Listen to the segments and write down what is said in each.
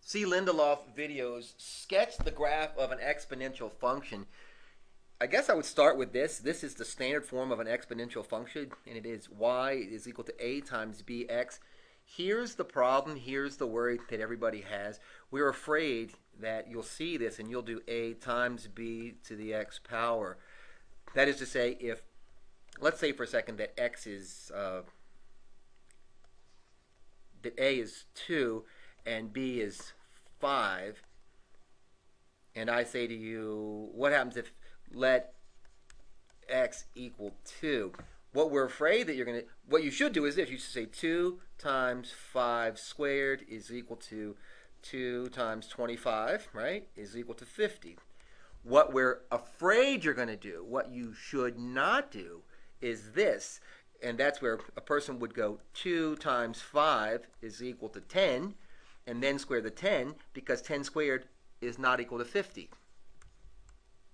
see Lindelof videos sketch the graph of an exponential function. I guess I would start with this. This is the standard form of an exponential function, and it is y is equal to a times bx. Here's the problem. Here's the worry that everybody has. We're afraid that you'll see this and you'll do a times b to the x power. That is to say, if, let's say for a second that x is, that a is 2 and b is 5, and I say to you, what happens if let x equal 2? What we're afraid that you're going to, what you should do is this. You should say 2 times 5 squared is equal to 2 times 25, right, is equal to 50. What we're afraid you're going to do, what you should not do, is this. And that's where a person would go 2 times 5 is equal to 10, and then square the 10, because 10 squared is not equal to 50.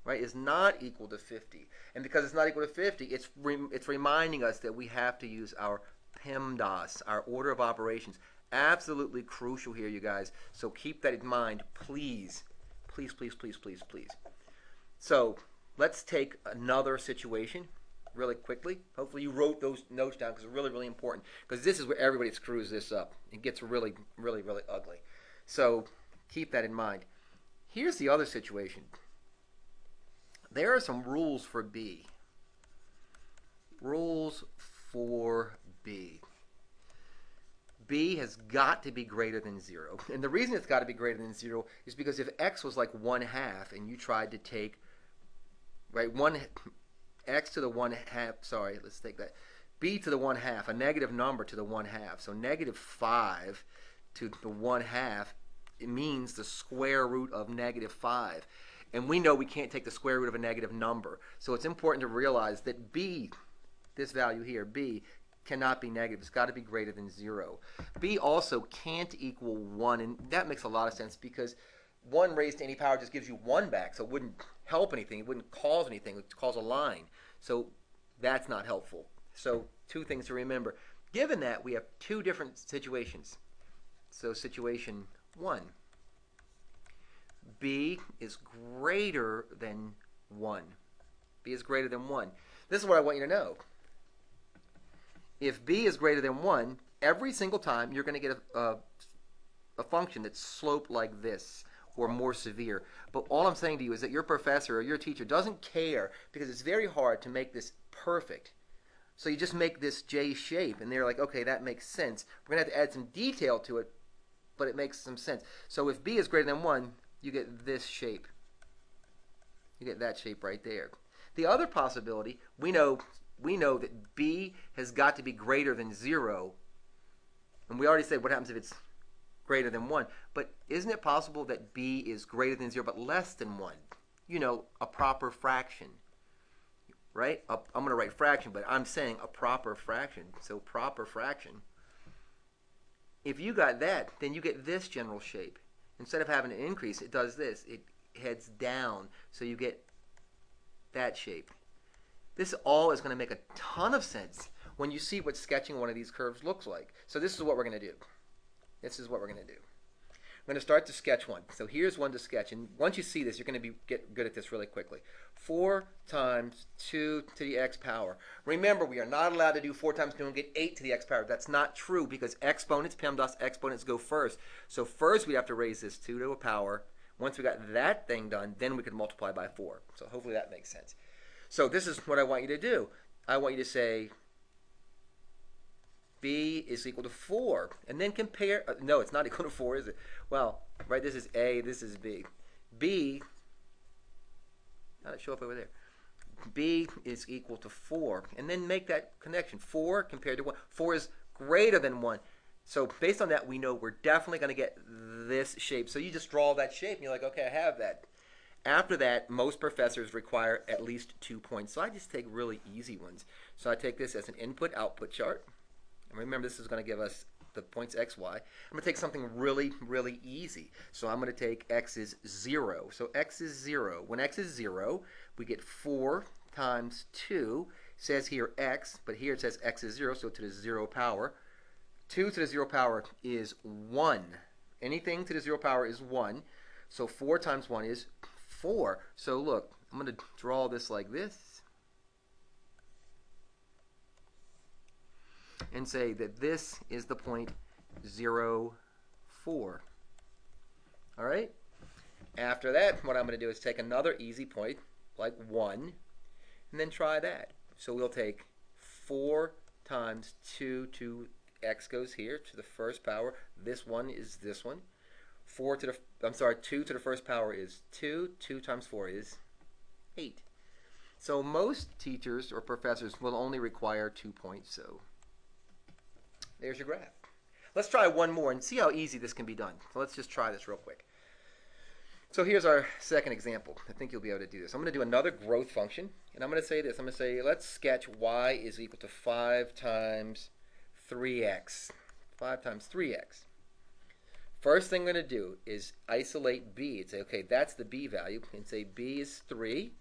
Right? Is not equal to 50. And because it's not equal to 50, it's reminding us that we have to use our PEMDAS, our order of operations. Absolutely crucial here, you guys. So keep that in mind, please. Please, please, please, please, please. So let's take another situation really quickly. Hopefully you wrote those notes down, because it's really, really important. Because this is where everybody screws this up. It gets really, really, really ugly. So keep that in mind. Here's the other situation. There are some rules for B. Rules for B. B has got to be greater than 0. And the reason it's got to be greater than 0 is because if x was like 1/2 and you tried to take, right, x to the 1/2, sorry, let's take that, b to the 1/2, a negative number to the 1/2. So negative 5 to the 1/2, it means the square root of negative 5. And we know we can't take the square root of a negative number. So it's important to realize that b, this value here, b, cannot be negative. It's got to be greater than 0. B also can't equal 1, and that makes a lot of sense, because 1 raised to any power just gives you 1 back, so it wouldn't help anything. It wouldn't cause anything. It would cause a line. So that's not helpful. So two things to remember. Given that, we have two different situations. So situation 1. B is greater than 1. B is greater than 1. This is what I want you to know. If B is greater than 1, every single time you're going to get a function that's sloped like this, or more severe. But all I'm saying to you is that your professor or your teacher doesn't care, because it's very hard to make this perfect. So you just make this J shape, and they're like, okay, that makes sense. We're going to have to add some detail to it, but it makes some sense. So if B is greater than 1, you get this shape. You get that shape right there. The other possibility, we know that B has got to be greater than 0. And we already said what happens if it's greater than 1. But isn't it possible that B is greater than 0 but less than 1? You know, a proper fraction. Right? I'm going to write fraction, but I'm saying a proper fraction. So proper fraction. If you got that, then you get this general shape. Instead of having an increase, it does this. It heads down. So you get that shape. This all is going to make a ton of sense when you see what sketching one of these curves looks like. So this is what we're going to do. This is what we're going to do. I'm going to start to sketch one. So here's one to sketch. And once you see this, you're going to get good at this really quickly. 4 times 2 to the x power. Remember, we are not allowed to do 4 times 2 and get 8 to the x power. That's not true, because exponents, PEMDAS exponents, go first. So first we have to raise this 2 to a power. Once we got that thing done, then we could multiply by 4. So hopefully that makes sense. So this is what I want you to do. I want you to say B is equal to 4. And then compare, no, it's not equal to 4, is it? Well, right, this is A, this is B. B, how did it show up over there? B is equal to 4. And then make that connection. 4 compared to 1. 4 is greater than 1. So based on that, we know we're definitely going to get this shape. So you just draw that shape, and you're like, okay, I have that. After that, most professors require at least 2 points. So I just take really easy ones. So I take this as an input-output chart. And remember, this is going to give us the points x, y. I'm going to take something really, really easy. So I'm going to take x is 0. So x is 0. When x is 0, we get 4 times 2. It says here x, but here it says x is 0, so to the 0 power. 2 to the 0 power is 1. Anything to the 0 power is 1. So 4 times 1 is 4. So look, I'm going to draw this like this and say that this is the point 0, 4. All right? After that, what I'm going to do is take another easy point, like 1, and then try that. So we'll take 4 times 2 to x goes here to the first power. This one is this one. 2 to the first power is 2. 2 times 4 is 8. So most teachers or professors will only require 2 points. So there's your graph. Let's try one more and see how easy this can be done. So let's just try this real quick. So here's our second example. I think you'll be able to do this. I'm going to do another growth function, and I'm going to say this. I'm going to say, let's sketch y is equal to 5 times 3x. 5 times 3x. First thing I'm going to do is isolate b and say, okay, that's the b value, and say b is 3.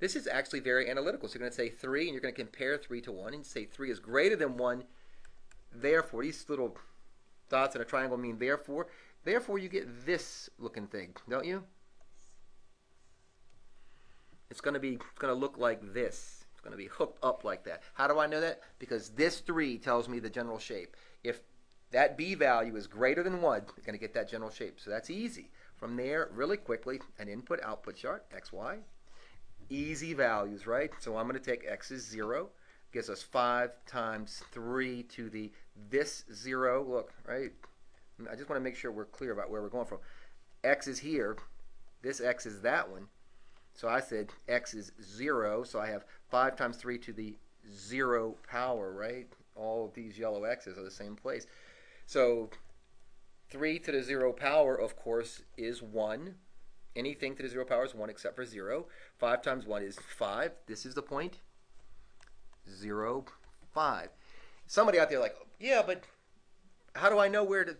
This is actually very analytical. So you're going to say 3, and you're going to compare 3 to 1, and say 3 is greater than 1. Therefore, these little dots in a triangle mean therefore. Therefore, you get this looking thing, don't you? It's going to look like this. It's going to be hooked up like that. How do I know that? Because this 3 tells me the general shape. If that b value is greater than 1, you're going to get that general shape. So that's easy. From there, really quickly, an input-output chart, x, y. Easy values, right? So I'm going to take x is 0. Gives us 5 times 3 to the this 0. Look, right? I just want to make sure we're clear about where we're going from. X is here. This x is that one. So I said x is 0. So I have 5 times 3 to the 0 power, right? All of these yellow x's are the same place. So 3 to the 0 power, of course, is 1. Anything to the 0 power is 1 except for 0. 5 times 1 is 5. This is the point 0, 5. Somebody out there like, yeah, but how do I know where to...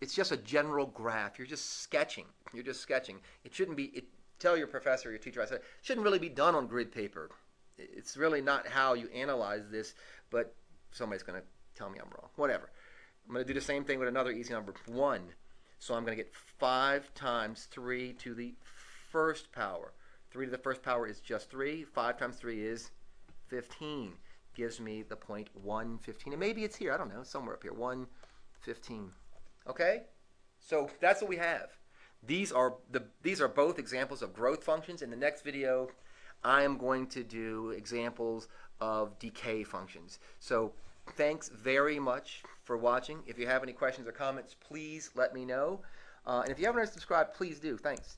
It's just a general graph. You're just sketching. You're just sketching. It shouldn't be... Tell your professor or your teacher, I said, it shouldn't really be done on grid paper. It's really not how you analyze this, but somebody's going to tell me I'm wrong. Whatever. I'm going to do the same thing with another easy number, 1. So I'm going to get 5 times 3 to the first power. 3 to the first power is just 3. 5 times 3 is 15. Gives me the point 115. And maybe it's here. I don't know. Somewhere up here. 115. Okay? So that's what we have. These are both examples of growth functions. In the next video, I am going to do examples of decay functions. So thanks very much for watching. If you have any questions or comments, please let me know. And if you haven't already subscribed, please do. Thanks.